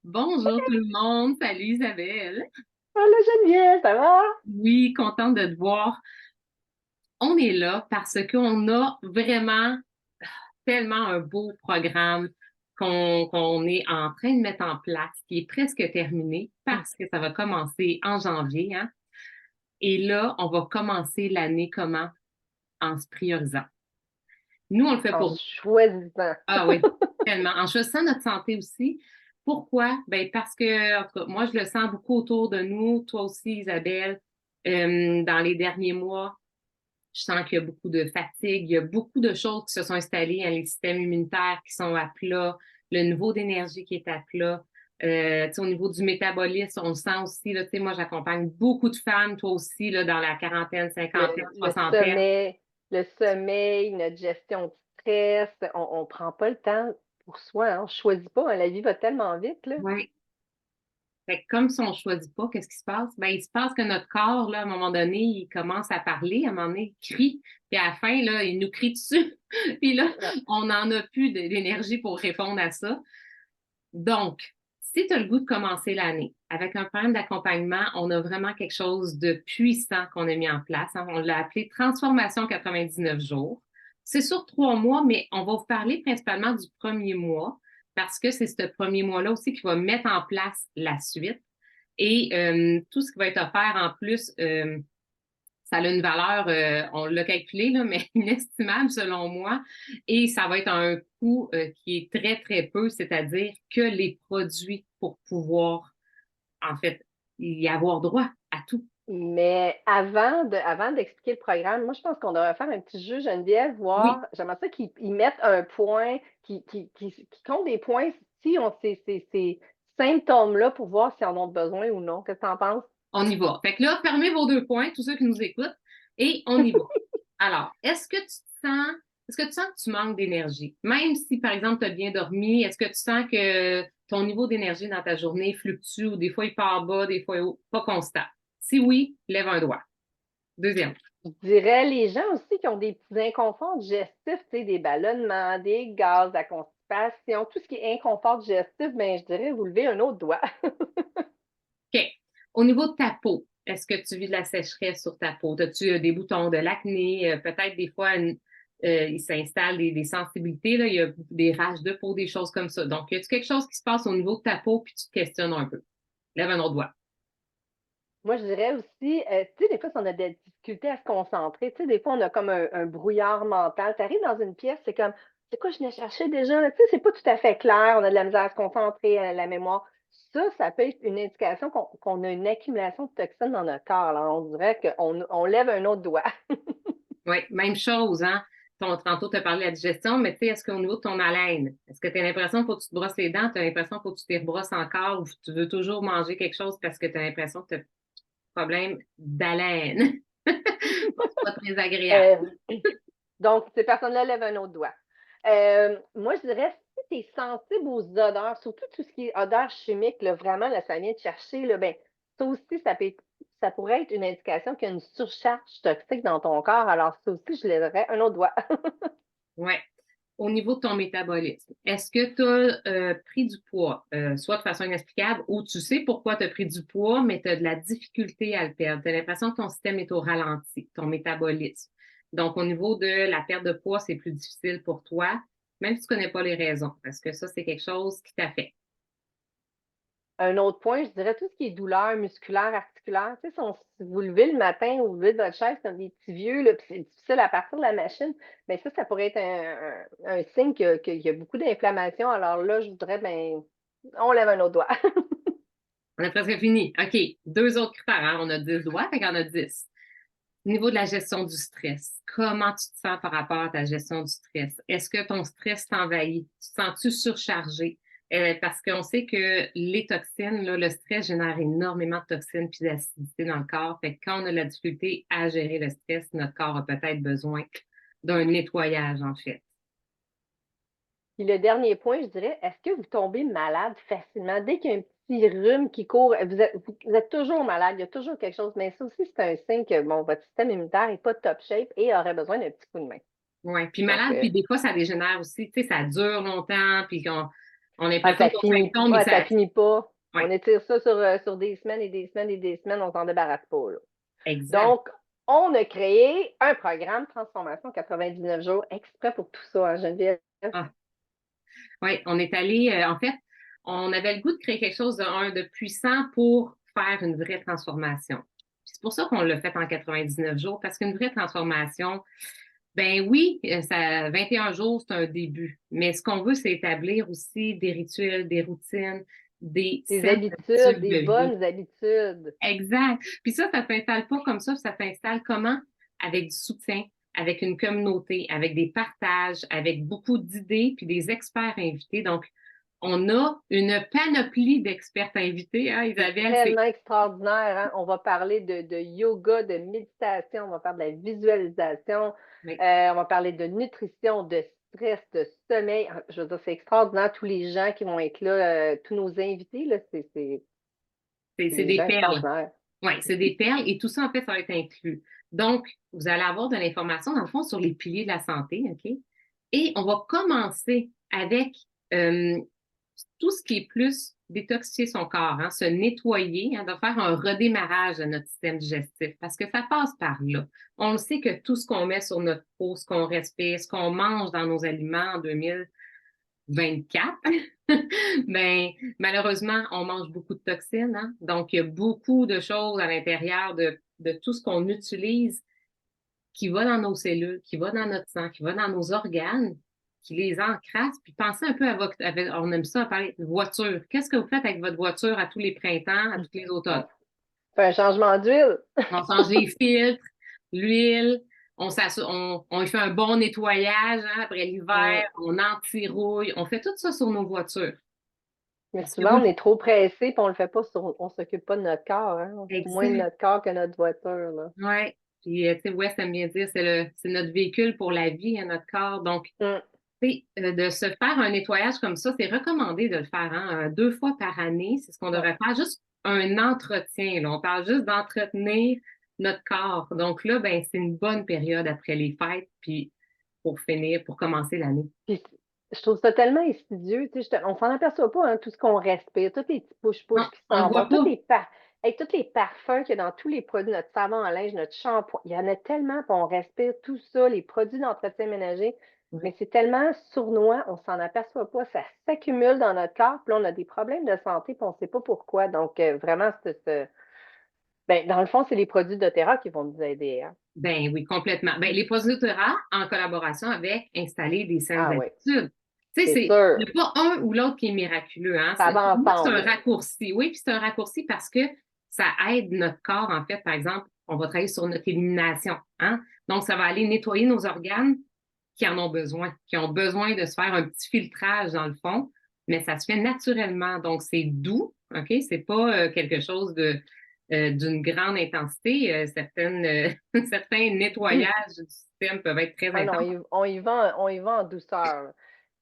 Bonjour tout le monde, salut Isabelle. Allô Geneviève, ça va? Oui, contente de te voir. On est là parce qu'on a vraiment tellement un beau programme qu'on est en train de mettre en place, qui est presque terminé parce que ça va commencer en janvier, hein. Et là, on va commencer l'année comment? En se priorisant. Nous, on le fait En pour choisissant. Ah oui, tellement. En choisissant notre santé aussi. Pourquoi? Ben parce que, en tout cas, moi, je le sens beaucoup autour de nous, toi aussi, Isabelle. Dans les derniers mois, je sens qu'il y a beaucoup de fatigue, il y a beaucoup de choses qui se sont installées, hein, les systèmes immunitaires qui sont à plat, le niveau d'énergie qui est à plat. Tu sais, au niveau du métabolisme, on le sent aussi, là, tu sais, moi, j'accompagne beaucoup de femmes, toi aussi, là, dans la quarantaine, cinquantaine, Le soixantaine. sommeil, le sommeil, notre gestion de stress, on prend pas le temps pour soi, hein. On choisit pas, hein. La vie va tellement vite, là. Ouais. Fait que comme si on choisit pas, qu'est-ce qui se passe? Ben, il se passe que notre corps, là, à un moment donné, il commence à parler, à un moment donné, il crie, puis à la fin, là, il nous crie dessus. Puis là, Ouais. on n'en a plus d'énergie pour répondre à ça. Donc, si tu as le goût de commencer l'année avec un programme d'accompagnement, on a vraiment quelque chose de puissant qu'on a mis en place, hein. On l'a appelé Transformation 99 jours. C'est sur 3 mois, mais on va vous parler principalement du premier mois parce que c'est ce premier mois-là aussi qui va mettre en place la suite. Et tout ce qui va être offert en plus, ça a une valeur, on l'a calculé, là, mais inestimable selon moi. Et ça va être un coût qui est très, très peu, c'est-à-dire que les produits pour pouvoir, en fait, y avoir droit à tout. Mais avant d'expliquer le programme, moi, je pense qu'on devrait faire un petit jeu, Geneviève, Oui, voir. J'aimerais ça qu'ils mettent un point, qui compte des points si on ces symptômes-là pour voir si on en a besoin ou non. Qu'est-ce que tu en penses? on y va. Fait que là, fermez vos 2 points, tous ceux qui nous écoutent, et on y va. Alors, est-ce que tu sens que tu manques d'énergie? Même si, par exemple, tu as bien dormi, est-ce que tu sens que ton niveau d'énergie dans ta journée fluctue ou des fois il part bas, des fois haut, pas constant? Si oui, lève un doigt. Deuxième. Je dirais les gens aussi qui ont des petits inconforts digestifs, tu sais, des ballonnements, des gaz, la constipation, tout ce qui est inconfort digestif, ben, je dirais vous levez un autre doigt. OK. Au niveau de ta peau, est-ce que tu vis de la sécheresse sur ta peau? As-tu des boutons, de l'acné? Peut-être des fois, il s'installe des sensibilités, là, il y a des rages de peau, des choses comme ça. Donc, y a-tu quelque chose qui se passe au niveau de ta peau puis tu te questionnes un peu? Lève un autre doigt. Moi, je dirais aussi, tu sais, des fois, si on a des difficultés à se concentrer, tu sais, des fois, on a comme un brouillard mental. Tu arrives dans une pièce, c'est comme, c'est quoi je venais chercher déjà? Là? Tu sais, c'est pas tout à fait clair, on a de la misère à se concentrer, à la mémoire. Ça peut être une indication qu'on a une accumulation de toxines dans notre corps. Alors, on dirait qu'on lève un autre doigt. Oui, même chose, hein? Tantôt, tu as parlé de la digestion, mais tu sais, est-ce qu'au niveau de ton haleine, est-ce que tu as l'impression qu'il faut que tu te brosses les dents, tu as l'impression qu'il faut que tu te rebrosses encore ou tu veux toujours manger quelque chose parce que tu as l'impression que tu as un problème d'haleine? Bon, c'est pas très agréable. Euh, donc, ces personnes-là lèvent un autre doigt. Moi, je dirais, si tu es sensible aux odeurs, surtout tout ce qui est odeurs chimiques, là, vraiment, là, ça vient de chercher, là, ben, ça aussi, ça pourrait être une indication qu'il y a une surcharge toxique dans ton corps. Alors, ça aussi, je lèverais un autre doigt. Ouais. Au niveau de ton métabolisme, est-ce que tu as pris du poids, soit de façon inexplicable, ou tu sais pourquoi tu as pris du poids, mais tu as de la difficulté à le perdre? Tu as l'impression que ton système est au ralenti, ton métabolisme. Donc, au niveau de la perte de poids, c'est plus difficile pour toi, même si tu ne connais pas les raisons, parce que ça, c'est quelque chose qui t'affecte. Un autre point, je dirais tout ce qui est douleur musculaire, articulaire. Tu sais, si vous levez le matin ou vous levez de votre chaise comme des petits vieux, là, puis c'est difficile à partir de la machine, bien ça pourrait être un signe qu'il y a beaucoup d'inflammation. Alors là, je voudrais, ben, on lève un autre doigt. On a presque fini. OK. 2 autres critères, hein? On a 10 doigts, fait qu'on a 10. Au niveau de la gestion du stress, comment tu te sens par rapport à ta gestion du stress? Est-ce que ton stress t'envahit? Tu te sens-tu surchargé? Parce qu'on sait que les toxines, là, le stress génère énormément de toxines puis d'acidité dans le corps. Fait que quand on a la difficulté à gérer le stress, notre corps a peut-être besoin d'un nettoyage, en fait. Puis le dernier point, je dirais, est-ce que vous tombez malade facilement? Dès qu'il y a un petit rhume qui court, vous êtes toujours malade, il y a toujours quelque chose. Mais ça aussi, c'est un signe que bon, votre système immunitaire n'est pas top shape et aurait besoin d'un petit coup de main. Ouais. Puis Donc, malade, puis des fois, ça dégénère aussi. Tu sais, ça dure longtemps, puis On a l'impression qu'on symptôme, mais Ça finit pas. ouais, On étire ça sur des semaines et des semaines et des semaines, on s'en débarrasse pas, là. exact. Donc, on a créé un programme Transformation 99 jours exprès pour tout ça, hein, Geneviève. Ah, ouais, on est allé, en fait, on avait le goût de créer quelque chose de puissant pour faire une vraie transformation. C'est pour ça qu'on l'a fait en 99 jours, parce qu'une vraie transformation, ben oui, ça, 21 jours, c'est un début. Mais ce qu'on veut, c'est établir aussi des rituels, des routines, des Des saines habitudes, habitudes des de vie. bonnes habitudes. Exact. Puis ça s'installe pas comme ça s'installe comment? Avec du soutien, avec une communauté, avec des partages, avec beaucoup d'idées, puis des experts invités. Donc, on a une panoplie d'experts invités, hein, C'est Isabelle, c'est tellement extraordinaire, hein? On va parler de yoga, de méditation, on va faire de la visualisation, oui, on va parler de nutrition, de stress, de sommeil. Je veux dire, c'est extraordinaire, tous les gens qui vont être là, tous nos invités, là, c'est c'est des des gens perles. extraordinaires. Oui, c'est des perles et tout ça, en fait, ça va être inclus. Donc, vous allez avoir de l'information, dans le fond, sur les piliers de la santé, OK? Et on va commencer avec euh, tout ce qui est plus détoxifier son corps, hein, se nettoyer, hein, de faire un redémarrage de notre système digestif, parce que ça passe par là. On le sait que tout ce qu'on met sur notre peau, ce qu'on respire, ce qu'on mange dans nos aliments en 2024, ben, malheureusement, on mange beaucoup de toxines, hein? Donc, il y a beaucoup de choses à l'intérieur de tout ce qu'on utilise qui va dans nos cellules, qui va dans notre sang, qui va dans nos organes, qui les encrasse. Puis pensez un peu on aime ça parler de voiture. Qu'est-ce que vous faites avec votre voiture à tous les printemps, à tous les automnes? On fait un changement d'huile. On change les filtres, l'huile, on fait un bon nettoyage, hein, après l'hiver, Mm. on anti-rouille, on fait tout ça sur nos voitures. Mais Est-ce que vous souvent, le on est trop pressé et on le fait pas on s'occupe pas de notre corps, hein? On s'occupe moins de exact. notre corps que notre voiture, là. Ouais. Puis, tu sais, West aime bien dire, c'est notre véhicule pour la vie, hein, notre corps. Donc, Mm. tu sais, de se faire un nettoyage comme ça, c'est recommandé de le faire, hein, 2 fois par année. C'est ce qu'on Ouais. devrait faire. Juste un entretien, là. On parle juste d'entretenir notre corps. Donc là, ben, c'est une bonne période après les fêtes, puis pour finir, pour commencer l'année. Puis, je trouve ça tellement insidieux, tu sais, on s'en aperçoit pas, hein, tout ce qu'on respire, tous les petits Non, push-push qui on le s'en vont, voit pas. hey, tous les parfums qu'il y a dans tous les produits, notre savon à linge, notre shampoing, il y en a tellement, puis on respire tout ça, les produits d'entretien ménager, mais Ouais. c'est tellement sournois, on s'en aperçoit pas, ça s'accumule dans notre corps, puis là, on a des problèmes de santé, puis on sait pas pourquoi. Donc, vraiment, ben, dans le fond, c'est les produits doTERRA qui vont nous aider, hein. Ben oui, complètement. Ben, les producteurs, en collaboration avec Installer des saines Ah oui, habitudes. Tu sais, c'est il sûr. n'y a pas un ou l'autre qui est miraculeux, hein. Ça va Pour moi, c'est un ensemble. raccourci. Oui, puis c'est un raccourci parce que ça aide notre corps, en fait. Par exemple, on va travailler sur notre élimination, hein. Donc, ça va aller nettoyer nos organes qui en ont besoin, qui ont besoin de se faire un petit filtrage dans le fond, mais ça se fait naturellement. Donc, c'est doux, OK? C'est pas quelque chose d'une grande intensité. Certains nettoyages du système peuvent être très Ah non, intenses. on y va en douceur, là.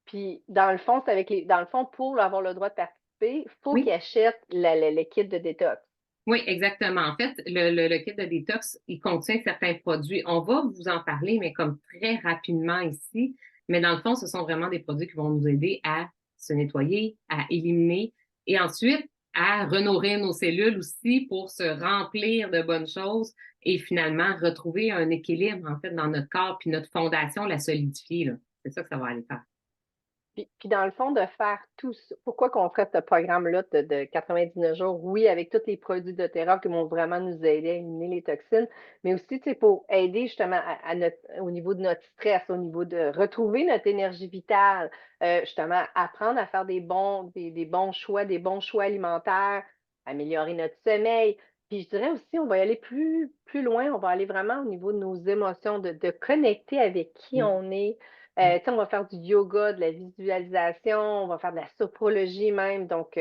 Puis, dans le fond, dans le fond, pour avoir le droit de participer, il faut qu'ils Oui, achètent le kit de détox. oui, exactement. En fait, le kit de détox, il contient certains produits. On va vous en parler, mais comme très rapidement ici. Mais dans le fond, ce sont vraiment des produits qui vont nous aider à se nettoyer, à éliminer et ensuite à renourrir nos cellules aussi pour se remplir de bonnes choses et finalement retrouver un équilibre, en fait, dans notre corps puis notre fondation, la solidifier, là. C'est ça que ça va aller faire. Puis dans le fond, de faire tout ça, pourquoi qu'on ferait ce programme-là de 99 jours? Oui, avec tous les produits de terrain qui vont vraiment nous aider à éliminer les toxines, mais aussi, tu sais, pour aider justement au niveau de notre stress, au niveau de retrouver notre énergie vitale, justement, apprendre à faire des bons choix, des bons choix alimentaires, améliorer notre sommeil. Puis je dirais aussi, on va y aller plus loin, on va aller vraiment au niveau de nos émotions, de connecter avec qui Oui. on est. Tu sais, on va faire du yoga, de la visualisation, on va faire de la sophrologie même. Donc,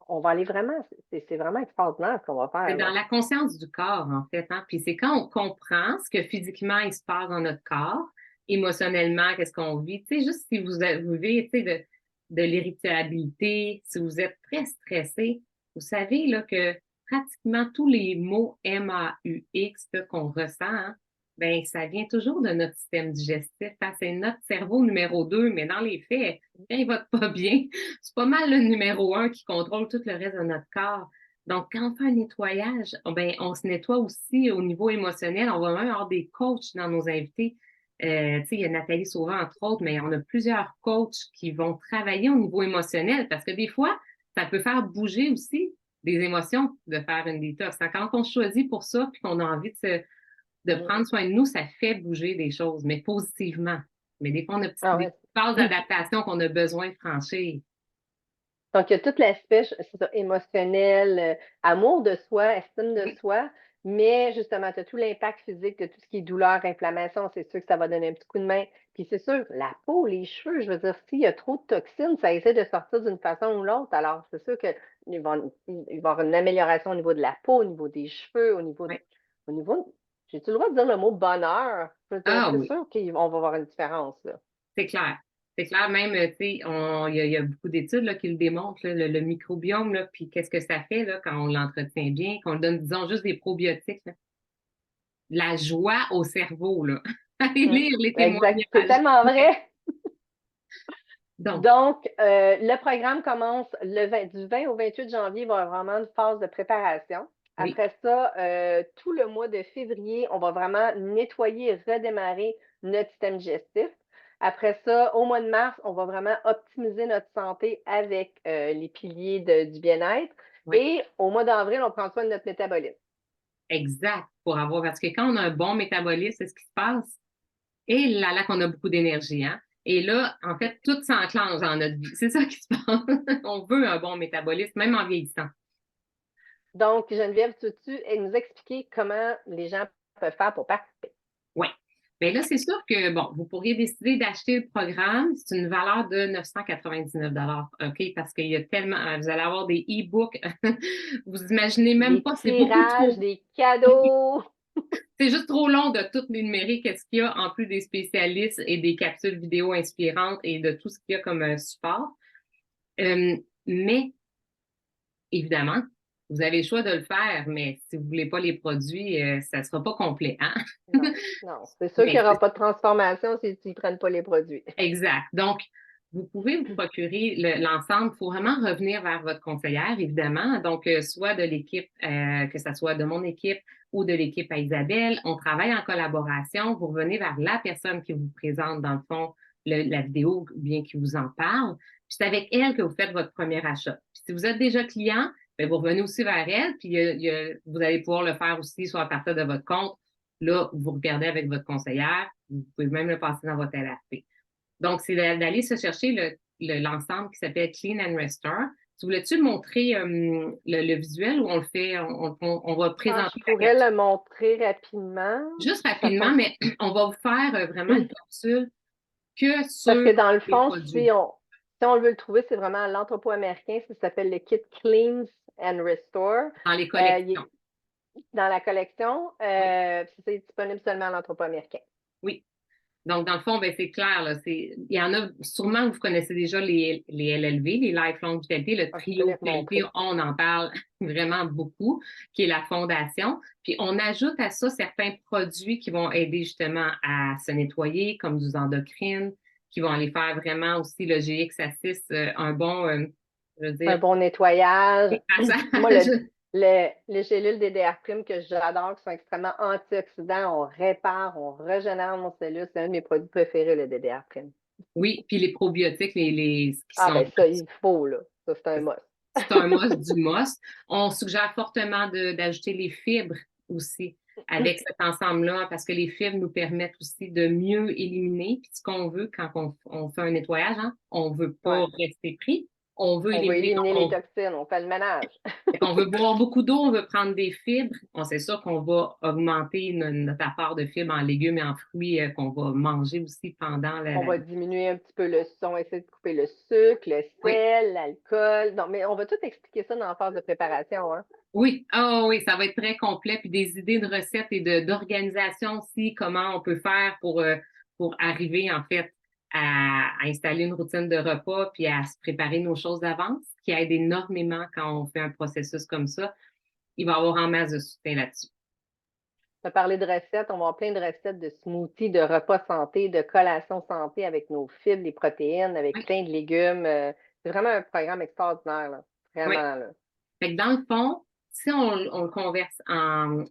on va aller vraiment, c'est vraiment extraordinaire ce qu'on va C'est faire, dans là. la conscience du corps, en fait, hein. Puis c'est quand on comprend ce que physiquement il se passe dans notre corps, émotionnellement, qu'est-ce qu'on vit. Tu sais, juste si vous vivez, tu sais, de l'irritabilité, si vous êtes très stressé, vous savez, là, que pratiquement tous les mots MAUX là, qu'on ressent, hein, Ben, ça vient toujours de notre système digestif, hein. C'est notre cerveau numéro 2, mais dans les faits, quand il va pas bien, c'est pas mal le numéro 1 qui contrôle tout le reste de notre corps. Donc, quand on fait un nettoyage, ben, on se nettoie aussi au niveau émotionnel. On va même avoir des coachs dans nos invités. Tu sais, il y a Nathalie Sauvant, entre autres, mais on a plusieurs coachs qui vont travailler au niveau émotionnel parce que des fois, ça peut faire bouger aussi des émotions de faire une détox. Quand on choisit pour ça, puis qu'on a envie de Mm. prendre soin de nous, ça fait bouger des choses, mais positivement. Mais des fois, on a Ah des ouais. petites phases d'adaptation qu'on a besoin de franchir. Donc, il y a tout l'aspect, c'est ça, émotionnel, amour de soi, estime de Oui, soi, mais justement, tu as tout l'impact physique de tout ce qui est douleur, inflammation, c'est sûr que ça va donner un petit coup de main. Puis c'est sûr, la peau, les cheveux, je veux dire, s'il y a trop de toxines, ça essaie de sortir d'une façon ou l'autre. Alors, c'est sûr qu'il va y avoir une amélioration au niveau de la peau, au niveau des cheveux, oui. au niveau, j'ai-tu le droit de dire le mot bonheur? Je veux dire, Ah c'est oui, sûr qu'on va voir une différence, là. c'est clair. C'est clair, même, tu sais, il y a beaucoup d'études là, qui le démontrent, là, le microbiome, là, puis qu'est-ce que ça fait là, quand on l'entretient bien, qu'on donne, disons, juste des probiotiques, là. La joie au cerveau, là. Allez Mm. lire les Exact, c'est témoignages. tellement vrai. Donc, Donc, le programme commence du 20 au 28 janvier, il va y avoir vraiment une phase de préparation. oui, Après ça, tout le mois de février, on va vraiment nettoyer et redémarrer notre système digestif. Après ça, au mois de mars, on va vraiment optimiser notre santé avec les piliers du bien-être. oui, Et au mois d'avril, on prend soin de notre métabolisme. exact. Parce que quand on a un bon métabolisme, c'est ce qui se passe. Et là, qu'on a beaucoup d'énergie, hein. Et là, en fait, tout s'enclenche dans notre vie. C'est ça qui se passe. On veut un bon métabolisme, même en vieillissant. Donc, Geneviève, tu et nous expliquer comment les gens peuvent faire pour participer. Oui. Bien là, c'est sûr que, bon, vous pourriez décider d'acheter le programme. C'est une valeur de 999 OK? Parce qu'il y a tellement, vous allez avoir des e-books. Vous imaginez même Des pas, c'est beaucoup tirages, trop. des cadeaux. C'est juste trop long de tout l'énumérer, qu'est-ce qu'il y a en plus des spécialistes et des capsules vidéo inspirantes et de tout ce qu'il y a comme support. Mais évidemment, vous avez le choix de le faire, mais si vous ne voulez pas les produits, ça ne sera pas complet, hein? Non, non, c'est sûr qu'il n'y Mais aura pas de transformation si tu ne prennent pas les produits. exact. Donc, vous pouvez vous procurer l'ensemble. Il faut vraiment revenir vers votre conseillère, évidemment. Donc, soit de l'équipe, que ce soit de mon équipe ou de l'équipe à Isabelle. On travaille en collaboration. Vous revenez vers la personne qui vous présente, dans le fond, la vidéo ou bien qui vous en parle. Puis c'est avec elle que vous faites votre premier achat. Puis si vous êtes déjà client, bien, vous revenez aussi vers elle, puis vous allez pouvoir le faire aussi soit à partir de votre compte. Là, vous regardez avec votre conseillère. Vous pouvez même le passer dans votre LRP. Donc, c'est d'aller se chercher l'ensemble qui s'appelle Clean and Restore. Tu voulais-tu montrer le visuel ou on le fait, on va Ah, je présenter la pourrais capsule? le montrer rapidement. Juste Ça rapidement, fonctionne. mais on va vous faire vraiment une capsule que Parce sur que dans le les fond, produits, si on veut le trouver, c'est vraiment à l'entrepôt américain. Ça s'appelle le kit Cleans and Restore. dans les Il collections. est dans la collection. Oui, C'est disponible seulement à l'entrepôt américain. oui. Donc, dans le fond, ben, c'est clair, là, il y en a sûrement que vous connaissez déjà les LLV, les Lifelong Vitality, le Ah, je peux trio les vitalité, remontrer. on en parle vraiment beaucoup, qui est la fondation. Puis, on ajoute à ça certains produits qui vont aider justement à se nettoyer, comme du endocrine, qui vont aller faire vraiment aussi le GX-Assist, un bon, je veux Un dire, bon nettoyage. Moi, passage. les gélules DDR prime que j'adore, qui sont extrêmement antioxydants, on répare, on régénère nos cellules. C'est un de mes produits préférés, le DDR prime. Oui, puis les probiotiques, qui Ah, sont ben ça, il faut, là. Ça, c'est un must. c'est un must du must. On suggère fortement d'ajouter les fibres aussi avec cet ensemble-là parce que les fibres nous permettent aussi de mieux éliminer. Puis ce qu'on veut quand on fait un nettoyage, hein, on veut pas Ouais. rester pris, on veut On veut éliminer. éliminer les Donc, toxines, on fait le ménage. on veut boire beaucoup d'eau, on veut prendre des fibres. On sait sûr qu'on va augmenter notre apport de fibres en légumes et en fruits qu'on va manger aussi pendant On va diminuer un petit peu le son, essayer de couper le sucre, le Oui, sel, l'alcool. Non, mais on va tout expliquer ça dans la phase de préparation, hein. oui, ah oui, ça va être très complet, puis des idées de recettes et d'organisation aussi, comment on peut faire pour arriver en fait à installer une routine de repas, puis à se préparer nos choses d'avance, qui aide énormément quand on fait un processus comme ça. Il va y avoir en masse de soutien là-dessus. Tu as parlé de recettes, on va avoir plein de recettes de smoothies, de repas santé, de collations santé avec nos fibres, les protéines, avec Oui, plein de légumes. C'est vraiment un programme extraordinaire, là. oui. Vraiment, là. Fait que dans le fond, si on le converse en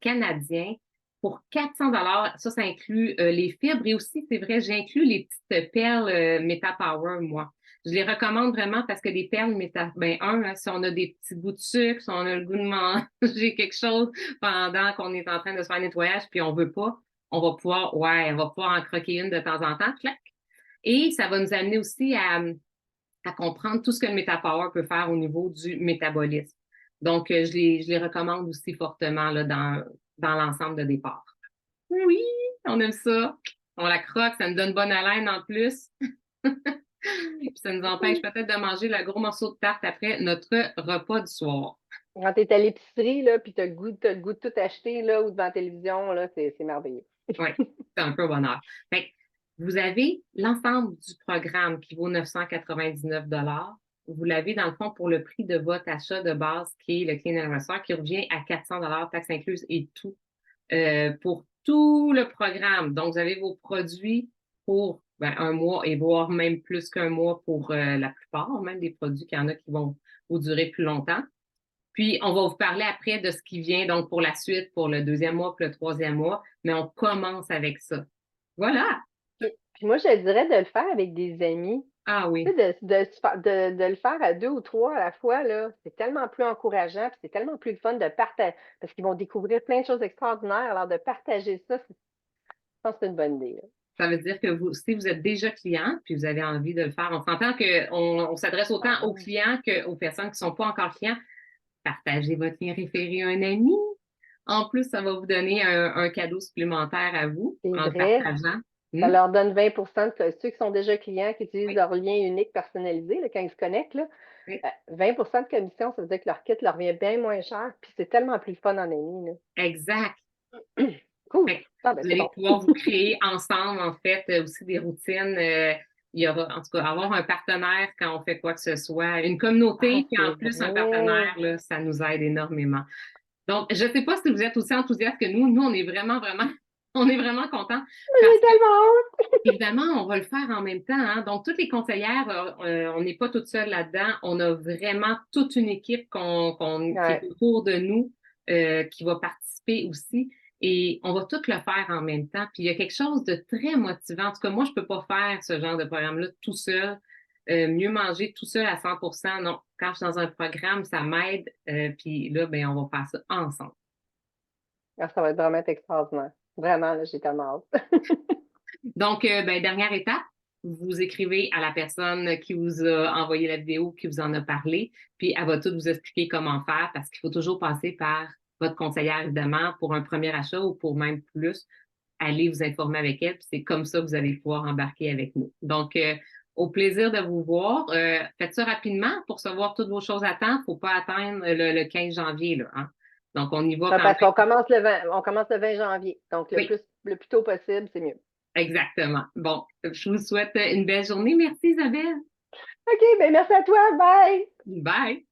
canadien, pour 400 ça, ça inclut les fibres et aussi, c'est vrai, j'inclus les petites perles MetaPower, moi. Je les recommande vraiment parce que les perles ben, là, si on a des petits bouts de sucre, si on a le goût de manger quelque chose pendant qu'on est en train de se faire un nettoyage puis on veut pas, on va pouvoir en croquer une de temps en temps, clac. Et ça va nous amener aussi à comprendre tout ce que le MetaPower peut faire au niveau du métabolisme. Donc, je les recommande aussi fortement là, dans l'ensemble de départ. Oui, on aime ça. On la croque, ça nous donne bonne haleine en plus. Puis ça nous empêche peut-être de manger le gros morceau de tarte après notre repas du soir. Quand tu es à l'épicerie, là, puis tu as t'as le goût de tout acheter, là, ou devant la télévision, là, c'est merveilleux. Oui, c'est un peu bonheur. Fait que vous avez l'ensemble du programme qui vaut 999 Vous l'avez dans le fond pour le prix de votre achat de base qui est le Clean and Restore qui revient à 400 taxes incluses et tout pour tout le programme. Donc, vous avez vos produits pour un mois et voire même plus qu'un mois pour la plupart, même des produits qu'il y en a qui vont vous durer plus longtemps. Puis, on va vous parler après de ce qui vient, donc pour la suite, pour le deuxième mois, puis le troisième mois, mais on commence avec ça. Voilà. Puis moi, je dirais de le faire avec des amis. Ah Tu oui, sais, de le faire à 2 ou 3 à la fois, là, c'est tellement plus encourageant, puis c'est tellement plus le fun de partager, parce qu'ils vont découvrir plein de choses extraordinaires. Alors, de partager ça, je pense que c'est une bonne idée, là. ça veut dire que vous, si vous êtes déjà client, puis vous avez envie de le faire, on s'entend qu'on s'adresse autant aux Ah, clients qu'aux personnes qui ne sont pas encore clients. Partagez votre lien référé à un ami. En plus, ça va vous donner un cadeau supplémentaire à vous c'est en le vrai. partageant. Ça Hmm? leur donne 20 de ceux qui sont déjà clients, qui utilisent Oui, leur lien unique personnalisé, là, quand ils se connectent, là, oui, 20 de commission, ça veut dire que leur kit leur revient bien moins cher, puis c'est tellement plus le fun en ami, là. exact. Cool. Fait que Ah, ben, vous c'est allez bon. pouvoir vous créer ensemble, en fait, aussi des routines. Il y aura, en tout cas, avoir un partenaire quand on fait quoi que ce soit, une Ah, communauté, puis en c'est plus un vrai. partenaire, là, ça nous aide énormément. Donc, je ne sais pas si vous êtes aussi enthousiaste que nous. Nous, on est vraiment, vraiment, on est vraiment contents Mais parce j'ai que, tellement hâte. évidemment, on va le faire en même temps, hein. Donc, toutes les conseillères, on n'est pas toutes seules là-dedans. On a vraiment toute une équipe qui est Ouais. autour de nous, qui va participer aussi. Et on va tout le faire en même temps. Puis, il y a quelque chose de très motivant. En tout cas, moi, je ne peux pas faire ce genre de programme-là tout seul. Mieux manger tout seul à 100%. Non, quand je suis dans un programme, ça m'aide. Puis là, ben, on va faire ça ensemble. Ah, ça va être vraiment extraordinaire. Vraiment, là, j'ai tellement hâte. Donc, ben, dernière étape, vous écrivez à la personne qui vous a envoyé la vidéo, qui vous en a parlé, puis elle va tout vous expliquer comment faire parce qu'il faut toujours passer par votre conseillère, évidemment, pour un premier achat ou pour même plus. Allez vous informer avec elle, puis c'est comme ça que vous allez pouvoir embarquer avec nous. Donc, au plaisir de vous voir. Faites ça rapidement pour savoir toutes vos choses à temps. Il ne faut pas atteindre le 15 janvier, là, hein? Donc, on y va Ouais, quand parce même. on commence le 20 janvier. Donc, Oui, le plus tôt possible, c'est mieux. exactement. Bon, je vous souhaite une belle journée. Merci, Isabelle. OK, ben merci à toi. Bye! Bye.